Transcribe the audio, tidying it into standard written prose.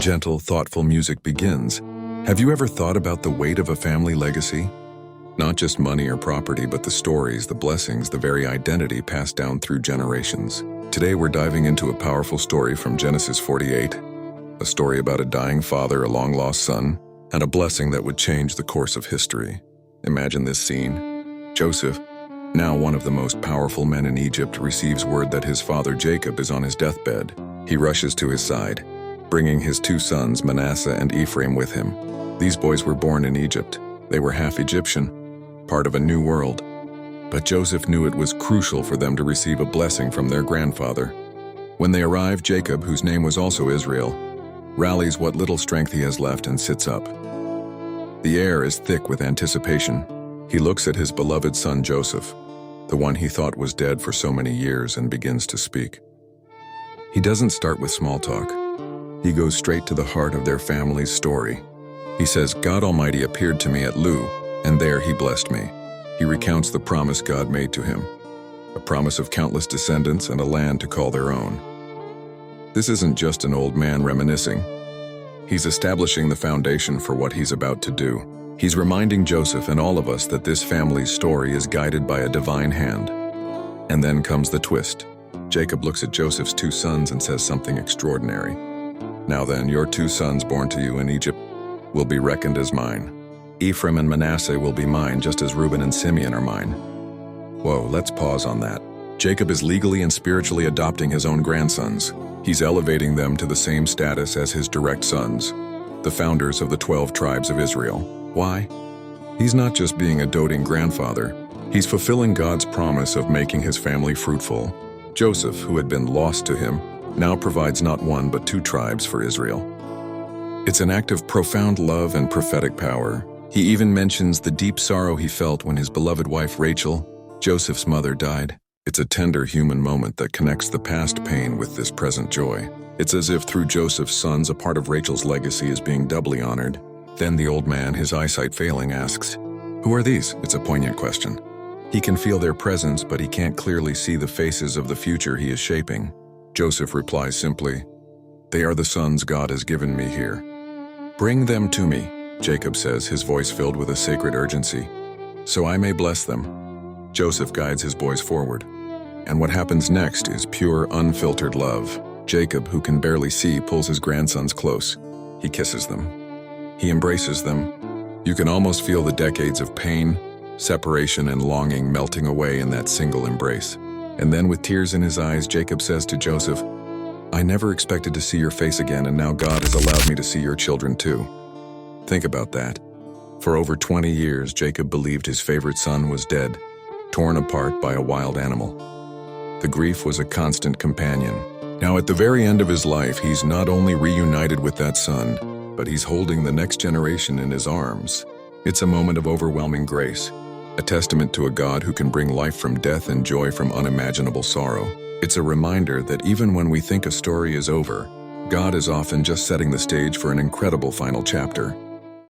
Gentle, thoughtful music begins. Have you ever thought about the weight of a family legacy? Not just money or property, but the stories, the blessings, the very identity passed down through generations. Today we're diving into a powerful story from Genesis 48, a story about a dying father, a long-lost son, and a blessing that would change the course of history. Imagine this scene. Joseph, now one of the most powerful men in Egypt, receives word that his father Jacob is on his deathbed. He rushes to his side, bringing his two sons, Manasseh and Ephraim, with him. These boys were born in Egypt. They were half Egyptian, part of a new world. But Joseph knew it was crucial for them to receive a blessing from their grandfather. When they arrive, Jacob, whose name was also Israel, rallies what little strength he has left and sits up. The air is thick with anticipation. He looks at his beloved son Joseph, the one he thought was dead for so many years, and begins to speak. He doesn't start with small talk. He goes straight to the heart of their family's story. He says, "God Almighty appeared to me at Lu, and there he blessed me." He recounts the promise God made to him, a promise of countless descendants and a land to call their own. This isn't just an old man reminiscing. He's establishing the foundation for what he's about to do. He's reminding Joseph and all of us that this family's story is guided by a divine hand. And then comes the twist. Jacob looks at Joseph's two sons and says something extraordinary. "Now then, your two sons born to you in Egypt will be reckoned as mine. Ephraim and Manasseh will be mine, just as Reuben and Simeon are mine." Whoa, let's pause on that. Jacob is legally and spiritually adopting his own grandsons. He's elevating them to the same status as his direct sons, the founders of the 12 tribes of Israel. Why? He's not just being a doting grandfather. He's fulfilling God's promise of making his family fruitful. Joseph, who had been lost to him, now provides not one but two tribes for Israel. It's an act of profound love and prophetic power. He even mentions the deep sorrow he felt when his beloved wife Rachel, Joseph's mother, died. It's a tender human moment that connects the past pain with this present joy. It's as if through Joseph's sons, a part of Rachel's legacy is being doubly honored. Then the old man, his eyesight failing, asks, "Who are these?" It's a poignant question. He can feel their presence, but he can't clearly see the faces of the future he is shaping. Joseph replies simply, "They are the sons God has given me here." "Bring them to me," Jacob says, his voice filled with a sacred urgency, "so I may bless them." Joseph guides his boys forward. And what happens next is pure, unfiltered love. Jacob, who can barely see, pulls his grandsons close. He kisses them. He embraces them. You can almost feel the decades of pain, separation, and longing melting away in that single embrace. And then, with tears in his eyes, Jacob says to Joseph, "I never expected to see your face again, and now God has allowed me to see your children too." Think about that. For over 20 years, Jacob believed his favorite son was dead, torn apart by a wild animal. The grief was a constant companion. Now, at the very end of his life, he's not only reunited with that son, but he's holding the next generation in his arms. It's a moment of overwhelming grace, a testament to a God who can bring life from death and joy from unimaginable sorrow. It's a reminder that even when we think a story is over, God is often just setting the stage for an incredible final chapter.